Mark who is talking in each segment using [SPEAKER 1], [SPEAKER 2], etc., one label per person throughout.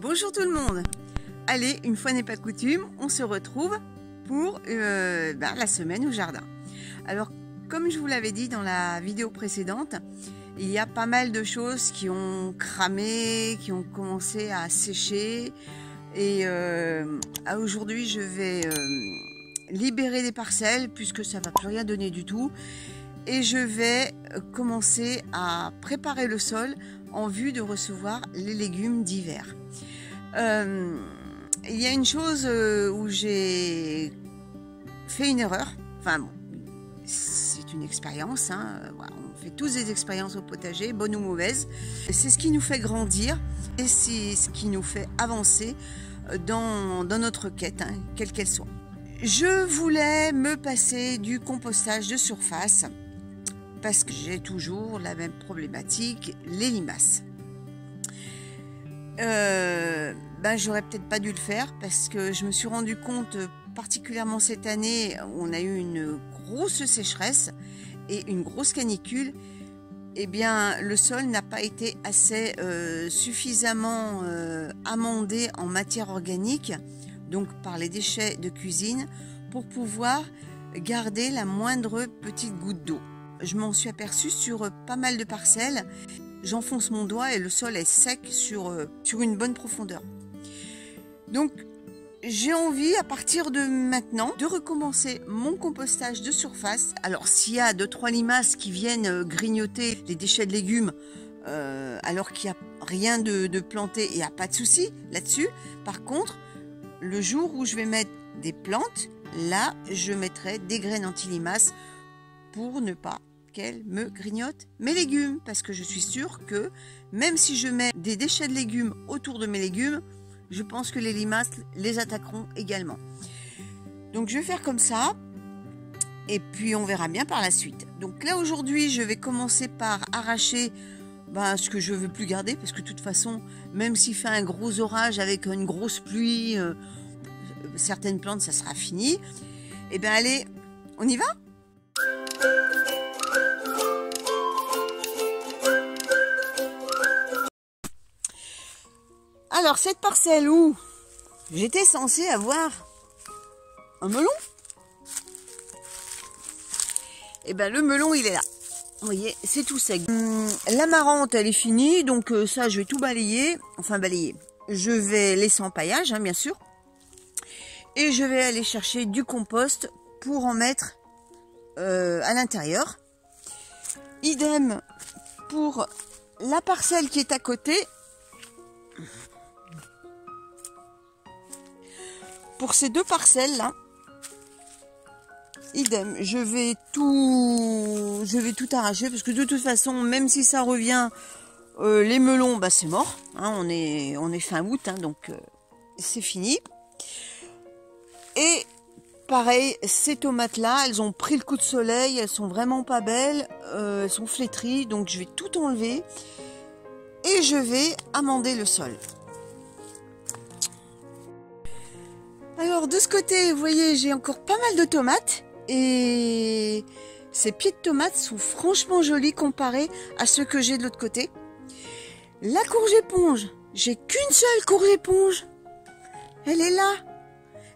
[SPEAKER 1] Bonjour tout le monde. Allez, une fois n'est pas coutume, on se retrouve pour la semaine au jardin. Alors, comme je vous l'avais dit dans la vidéo précédente, il y a pas mal de choses qui ont cramé, qui ont commencé à sécher. Et aujourd'hui, je vais libérer des parcelles puisque ça ne va plus rien donner du tout. Et je vais commencer à préparer le sol en vue de recevoir les légumes d'hiver. Il y a une chose où j'ai fait une erreur. Enfin bon, c'est une expérience. Voilà, on fait tous des expériences au potager, bonnes ou mauvaises. C'est ce qui nous fait grandir et c'est ce qui nous fait avancer dans notre quête, quelle qu'elle soit. Je voulais me passer du compostage de surface parce que j'ai toujours la même problématique, les limaces. J'aurais peut-être pas dû le faire parce que je me suis rendu compte, particulièrement cette année, où on a eu une grosse sécheresse et une grosse canicule. Eh bien, le sol n'a pas été assez suffisamment amendé en matière organique, donc par les déchets de cuisine, pour pouvoir garder la moindre petite goutte d'eau. Je m'en suis aperçue sur pas mal de parcelles. J'enfonce mon doigt et le sol est sec sur une bonne profondeur. Donc, j'ai envie, à partir de maintenant, de recommencer mon compostage de surface. Alors, s'il y a 2-3 limaces qui viennent grignoter les déchets de légumes, alors qu'il n'y a rien de planté, il n'y a pas de souci là-dessus. Par contre, le jour où je vais mettre des plantes, là, je mettrai des graines anti-limaces pour ne pas qu'elle me grignote mes légumes, parce que je suis sûre que même si je mets des déchets de légumes autour de mes légumes, je pense que les limaces les attaqueront également. Donc je vais faire comme ça et puis on verra bien par la suite. Donc là aujourd'hui je vais commencer par arracher ce que je veux plus garder, parce que de toute façon, même s'il fait un gros orage avec une grosse pluie, certaines plantes ça sera fini. Et bien allez, on y va? Alors, cette parcelle où j'étais censée avoir un melon, et bien le melon il est là. Vous voyez, c'est tout sec. L'amarante elle est finie, donc ça je vais tout balayer. Enfin balayer. Je vais laisser en paillage, bien sûr. Et je vais aller chercher du compost pour en mettre à l'intérieur. Idem pour la parcelle qui est à côté. Pour ces deux parcelles là, idem, je vais tout arracher parce que de toute façon, même si ça revient, les melons, c'est mort. On est fin août, donc c'est fini. Et pareil, ces tomates là, elles ont pris le coup de soleil, elles sont vraiment pas belles, elles sont flétries, donc je vais tout enlever et je vais amender le sol. Alors de ce côté, vous voyez, j'ai encore pas mal de tomates et ces pieds de tomates sont franchement jolis comparés à ceux que j'ai de l'autre côté. La courge éponge, j'ai qu'une seule courge éponge. Elle est là,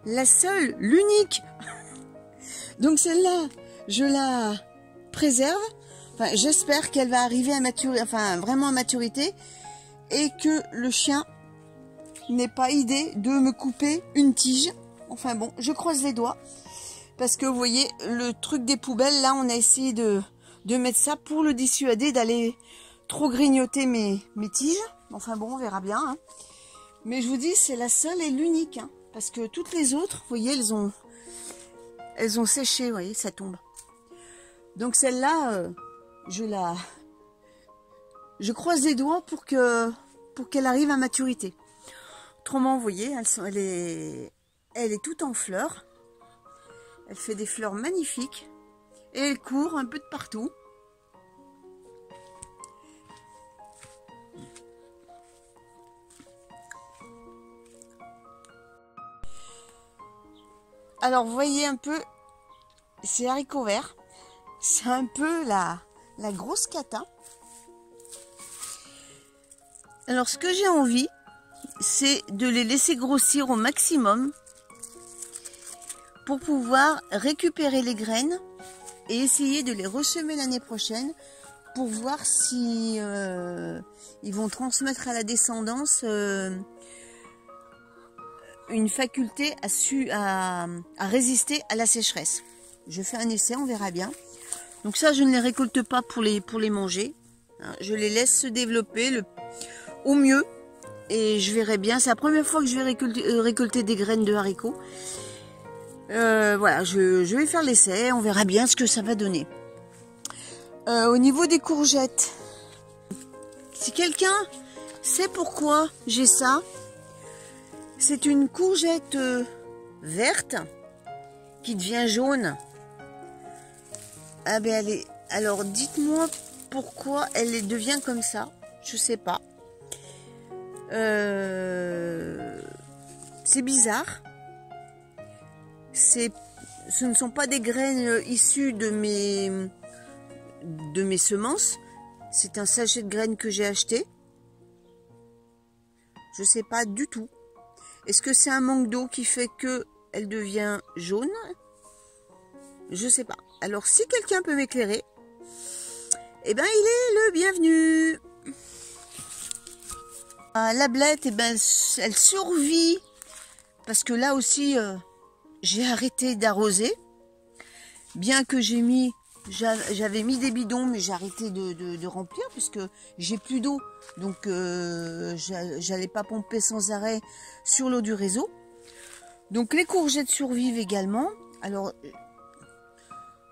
[SPEAKER 1] la seule, l'unique. Donc celle-là, je la préserve. Enfin, j'espère qu'elle va arriver à maturité, vraiment à maturité, et que le chien n'ait pas idée de me couper une tige. Enfin bon, je croise les doigts parce que vous voyez le truc des poubelles là, on a essayé de mettre ça pour le dissuader d'aller trop grignoter mes tiges. Enfin bon, on verra bien. Mais je vous dis, c'est la seule et l'unique, parce que toutes les autres, vous voyez, elles ont séché, vous voyez, ça tombe. Donc celle-là, je croise les doigts pour qu'elle arrive à maturité. Autrement, vous voyez, elle est toute en fleurs. Elle fait des fleurs magnifiques. Et elle court un peu de partout. Alors, vous voyez un peu ces haricots verts. C'est un peu la grosse cata. Alors, ce que j'ai envie, c'est de les laisser grossir au maximum pour pouvoir récupérer les graines et essayer de les ressemer l'année prochaine pour voir si ils vont transmettre à la descendance une faculté à résister à la sécheresse. Je fais un essai, on verra bien. Donc ça, je ne les récolte pas pour les manger. Je les laisse se développer au mieux et je verrai bien. C'est la première fois que je vais récolter des graines de haricots. Voilà, je vais faire l'essai, on verra bien ce que ça va donner. Au niveau des courgettes, si quelqu'un sait pourquoi j'ai ça, c'est une courgette verte qui devient jaune. Ah ben elle est... Alors dites-moi pourquoi elle devient comme ça, je sais pas. C'est bizarre. Ce ne sont pas des graines issues de mes semences. C'est un sachet de graines que j'ai acheté. Je sais pas du tout. Est-ce que c'est un manque d'eau qui fait que elle devient jaune? Je sais pas. Alors si quelqu'un peut m'éclairer, eh ben il est le bienvenu. La blette, eh ben elle survit parce que là aussi j'ai arrêté d'arroser. Bien que j'avais mis des bidons, mais j'ai arrêté de remplir puisque j'ai plus d'eau. Donc j'allais pas pomper sans arrêt sur l'eau du réseau. Donc les courgettes survivent également. Alors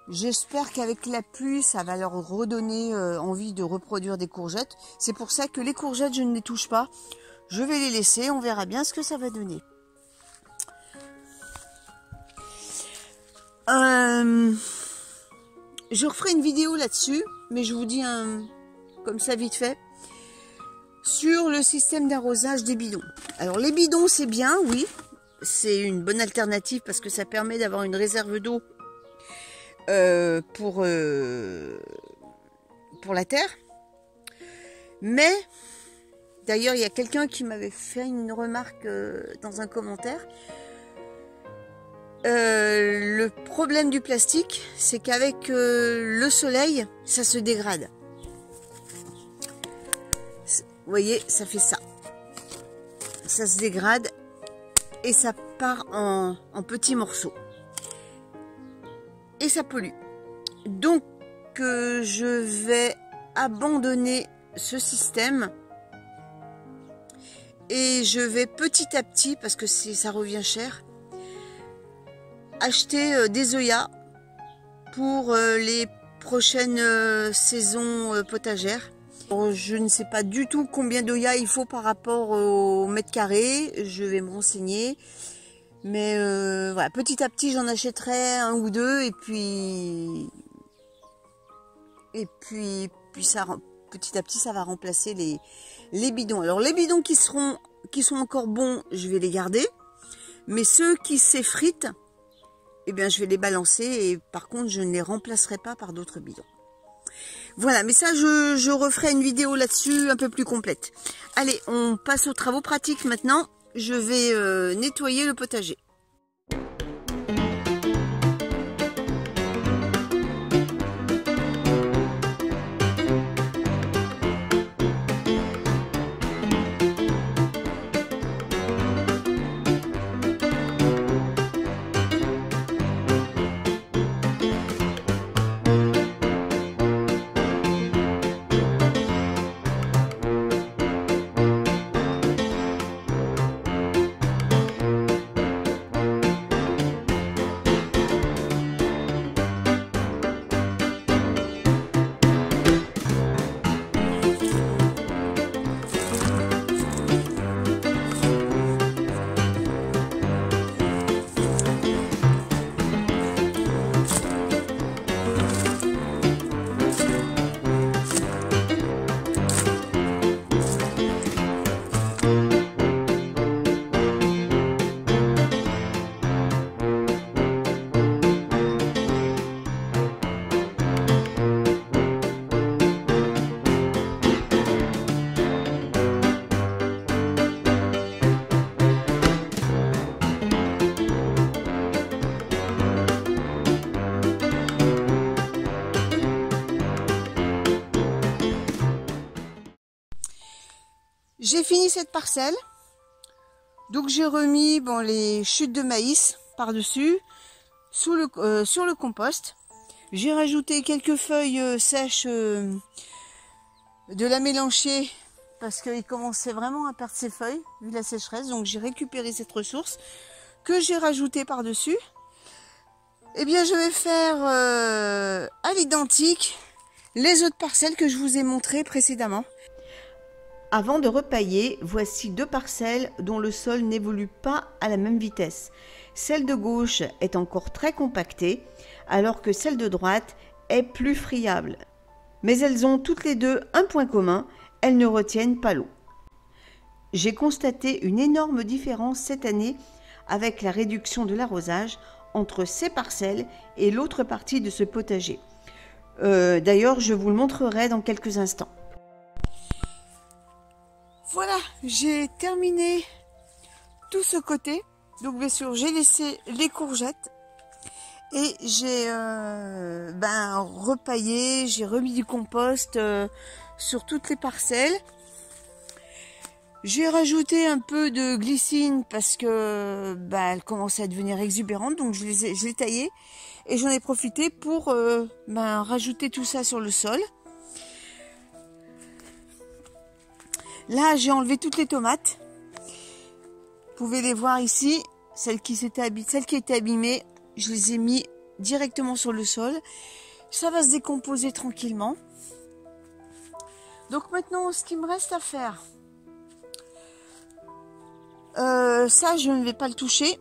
[SPEAKER 1] j'espère qu'avec la pluie, ça va leur redonner envie de reproduire des courgettes. C'est pour ça que les courgettes, je ne les touche pas. Je vais les laisser, on verra bien ce que ça va donner. Je referai une vidéo là-dessus, mais je vous dis comme ça vite fait, sur le système d'arrosage des bidons. Alors les bidons c'est bien, oui, c'est une bonne alternative parce que ça permet d'avoir une réserve d'eau pour la terre. Mais d'ailleurs il y a quelqu'un qui m'avait fait une remarque dans un commentaire. Le problème du plastique, c'est qu'avec le soleil, ça se dégrade. Vous voyez, ça fait ça. Ça se dégrade et ça part en petits morceaux. Et ça pollue. Donc, je vais abandonner ce système. Et je vais petit à petit, parce que ça revient cher, acheter des œillats pour les prochaines saisons potagères. Je ne sais pas du tout combien d'œillats il faut par rapport au mètre carré. Je vais me renseigner. Mais voilà, petit à petit, j'en achèterai un ou deux. Et puis ça, petit à petit, ça va remplacer les bidons. Alors, les bidons qui sont encore bons, je vais les garder. Mais ceux qui s'effritent, eh bien, je vais les balancer et par contre, je ne les remplacerai pas par d'autres bidons. Voilà, mais ça, je referai une vidéo là-dessus un peu plus complète. Allez, on passe aux travaux pratiques maintenant. Je vais nettoyer le potager. J'ai fini cette parcelle. Donc j'ai remis les chutes de maïs par-dessus, sur le compost. J'ai rajouté quelques feuilles sèches de la mélanchée parce qu'il commençait vraiment à perdre ses feuilles vu la sécheresse. Donc j'ai récupéré cette ressource que j'ai rajoutée par-dessus. Eh bien je vais faire à l'identique les autres parcelles que je vous ai montrées précédemment. Avant de repailler, voici 2 parcelles dont le sol n'évolue pas à la même vitesse. Celle de gauche est encore très compactée, alors que celle de droite est plus friable. Mais elles ont toutes les deux un point commun, elles ne retiennent pas l'eau. J'ai constaté une énorme différence cette année avec la réduction de l'arrosage entre ces parcelles et l'autre partie de ce potager. D'ailleurs, je vous le montrerai dans quelques instants. Voilà, j'ai terminé tout ce côté. Donc bien sûr, j'ai laissé les courgettes et j'ai repaillé, j'ai remis du compost sur toutes les parcelles. J'ai rajouté un peu de glycine parce que elle commençait à devenir exubérante, donc je l'ai taillée et j'en ai profité pour rajouter tout ça sur le sol. Là, j'ai enlevé toutes les tomates. Vous pouvez les voir ici. Celles qui étaient abîmées, je les ai mis directement sur le sol. Ça va se décomposer tranquillement. Donc maintenant, ce qu'il me reste à faire, ça, je ne vais pas le toucher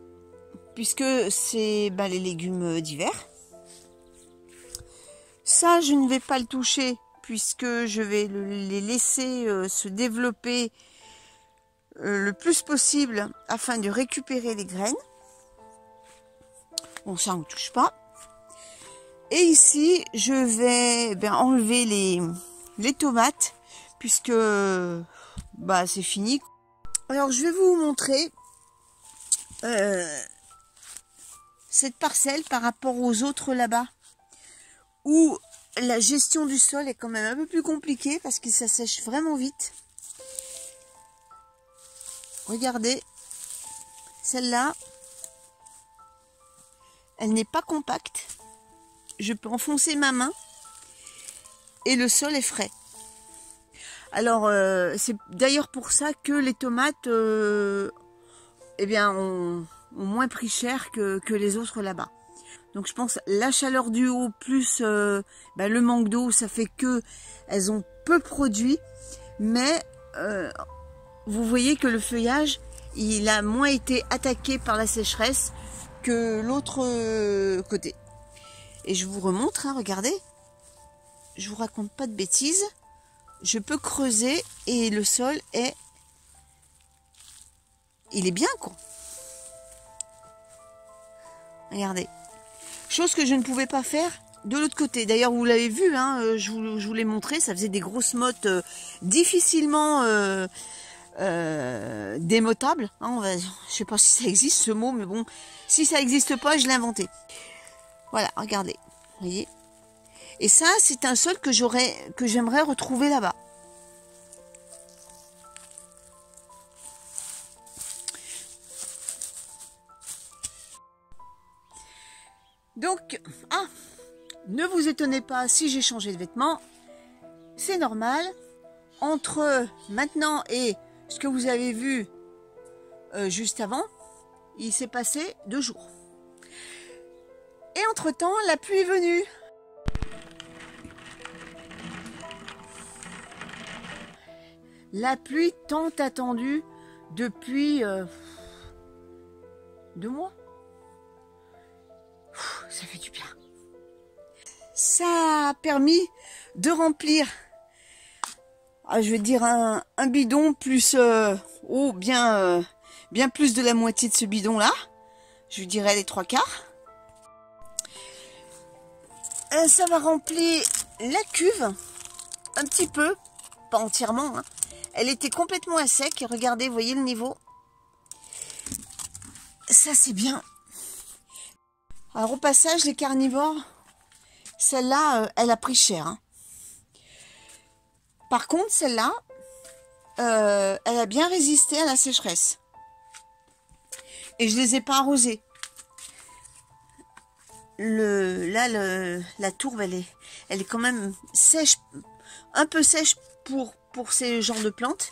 [SPEAKER 1] puisque c'est les légumes d'hiver. Ça, je ne vais pas le toucher puisque je vais les laisser se développer le plus possible afin de récupérer les graines. Bon, ça on ne touche pas. Et ici, je vais enlever les tomates puisque c'est fini. Alors, je vais vous montrer cette parcelle par rapport aux autres là-bas où la gestion du sol est quand même un peu plus compliquée parce que ça sèche vraiment vite. Regardez, celle-là, elle n'est pas compacte. Je peux enfoncer ma main et le sol est frais. Alors, c'est d'ailleurs pour ça que les tomates ont moins pris cher que les autres là-bas. Donc je pense la chaleur du haut plus le manque d'eau, ça fait que elles ont peu produit, mais vous voyez que le feuillage, il a moins été attaqué par la sécheresse que l'autre côté. Et je vous remontre, regardez, je vous raconte pas de bêtises, je peux creuser et le sol il est bien quoi. Regardez. Chose que je ne pouvais pas faire de l'autre côté. D'ailleurs, vous l'avez vu, je vous l'ai montré, ça faisait des grosses mottes difficilement démotables. Je sais pas si ça existe ce mot, mais bon, si ça n'existe pas, je l'ai inventé. Voilà, regardez, vous voyez. Et ça, c'est un sol que j'aimerais retrouver là-bas. Donc, ne vous étonnez pas si j'ai changé de vêtements, c'est normal. Entre maintenant et ce que vous avez vu juste avant, il s'est passé 2 jours. Et entre-temps, la pluie est venue. La pluie tant attendue depuis 2 mois. Ça fait du bien. Ça a permis de remplir, je vais dire un bidon plus, bien plus de la moitié de ce bidon là. Je dirais les 3/4. Ça va remplir la cuve un petit peu, pas entièrement. Elle était complètement à sec. Regardez, vous voyez le niveau. Ça c'est bien. Alors au passage, les carnivores, celle-là, elle a pris cher. Par contre, celle-là, elle a bien résisté à la sécheresse. Et je les ai pas arrosées. La tourbe, elle est quand même sèche, un peu sèche pour ces genres de plantes.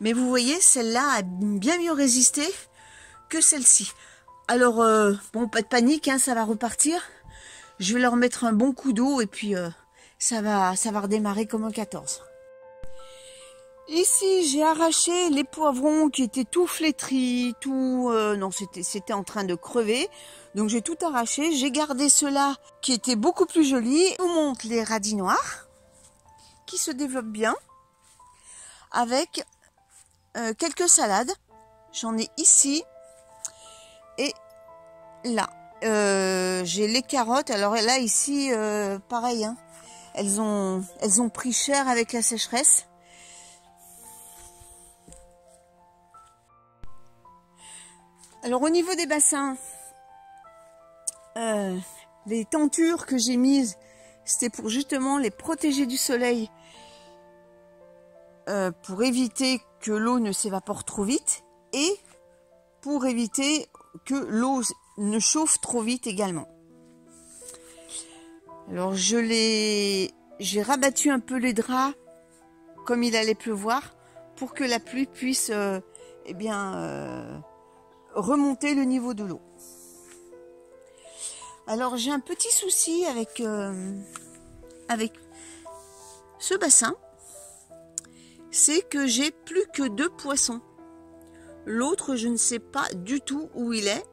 [SPEAKER 1] Mais vous voyez, celle-là a bien mieux résisté que celle-ci. Alors, bon, pas de panique, hein, ça va repartir. Je vais leur mettre un bon coup d'eau et puis ça va redémarrer comme un 14. Ici, j'ai arraché les poivrons qui étaient tout flétris, non, c'était en train de crever. Donc j'ai tout arraché. J'ai gardé ceux-là qui étaient beaucoup plus jolis. Je vous montre les radis noirs qui se développent bien avec quelques salades. J'en ai ici et là. J'ai les carottes. Alors là, ici, pareil, hein, elles ont pris cher avec la sécheresse. Alors au niveau des bassins, les tentures que j'ai mises, c'était pour justement les protéger du soleil, pour éviter que l'eau ne s'évapore trop vite et pour éviter que l'eau ne chauffe trop vite également. Alors j'ai rabattu un peu les draps comme il allait pleuvoir pour que la pluie puisse remonter le niveau de l'eau. Alors j'ai un petit souci avec ce bassin, c'est que j'ai plus que 2 poissons. L'autre, je ne sais pas du tout où il est.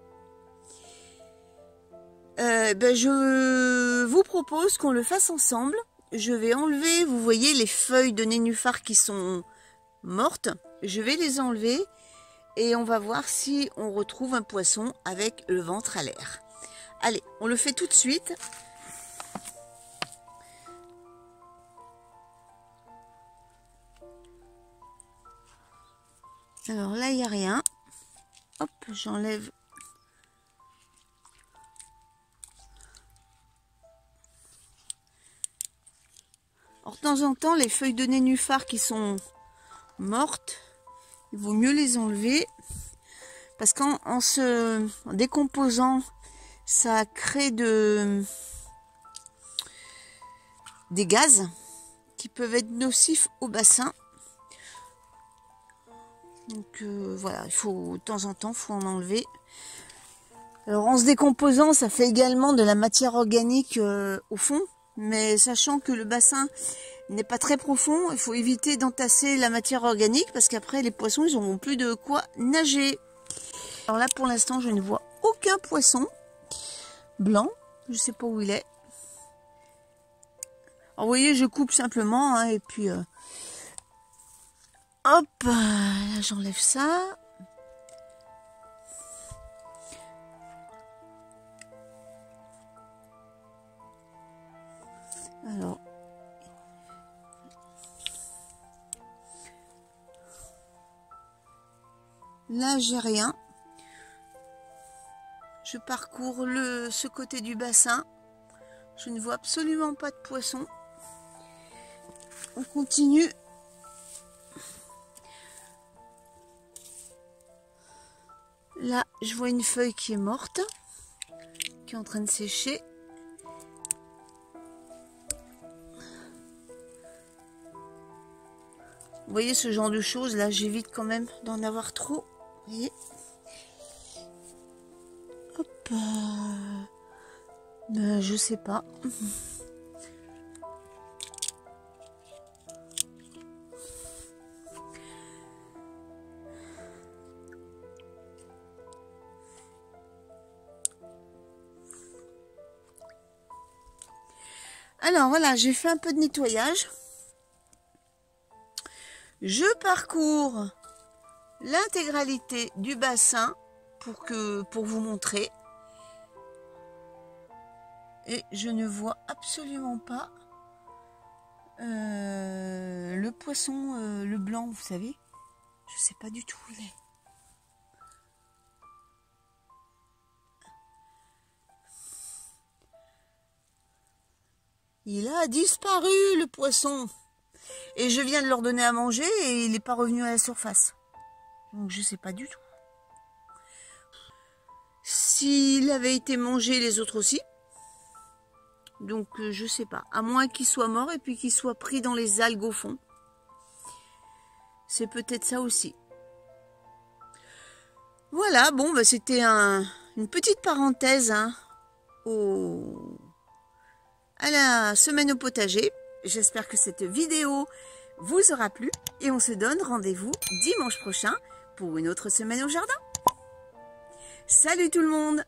[SPEAKER 1] Je vous propose qu'on le fasse ensemble. Je vais enlever, vous voyez les feuilles de nénuphar qui sont mortes. Je vais les enlever et on va voir si on retrouve un poisson avec le ventre à l'air. Allez, on le fait tout de suite. Alors là, il n'y a rien. Hop, j'enlève. Alors, de temps en temps, les feuilles de nénuphar qui sont mortes, il vaut mieux les enlever. Parce qu'en décomposant, ça crée des gaz qui peuvent être nocifs au bassin. Donc voilà, il faut de temps en temps, faut en enlever. Alors en se décomposant, ça fait également de la matière organique au fond. Mais sachant que le bassin n'est pas très profond, il faut éviter d'entasser la matière organique parce qu'après les poissons, ils n'auront plus de quoi nager. Alors là, pour l'instant, je ne vois aucun poisson blanc. Je ne sais pas où il est. Alors vous voyez, je coupe simplement hein, et puis hop, là j'enlève ça. Alors, là j'ai rien. Je parcours ce côté du bassin. Je ne vois absolument pas de poisson. On continue. Là, je vois une feuille qui est morte, qui est en train de sécher. Vous voyez ce genre de choses, là, j'évite quand même d'en avoir trop. Vous voyez ? Hop. Je sais pas. Alors voilà, j'ai fait un peu de nettoyage. Je parcours l'intégralité du bassin pour vous montrer. Et je ne vois absolument pas le poisson, le blanc, vous savez. Je sais pas du tout où il est. Il a disparu, le poisson. Et je viens de leur donner à manger et il n'est pas revenu à la surface. Donc je sais pas du tout. S'il avait été mangé, les autres aussi. Donc je sais pas. À moins qu'il soit mort et puis qu'il soit pris dans les algues au fond. C'est peut-être ça aussi. Voilà, bon, bah, c'était une petite parenthèse hein, à la semaine au potager. J'espère que cette vidéo vous aura plu et on se donne rendez-vous dimanche prochain pour une autre semaine au jardin. Salut tout le monde!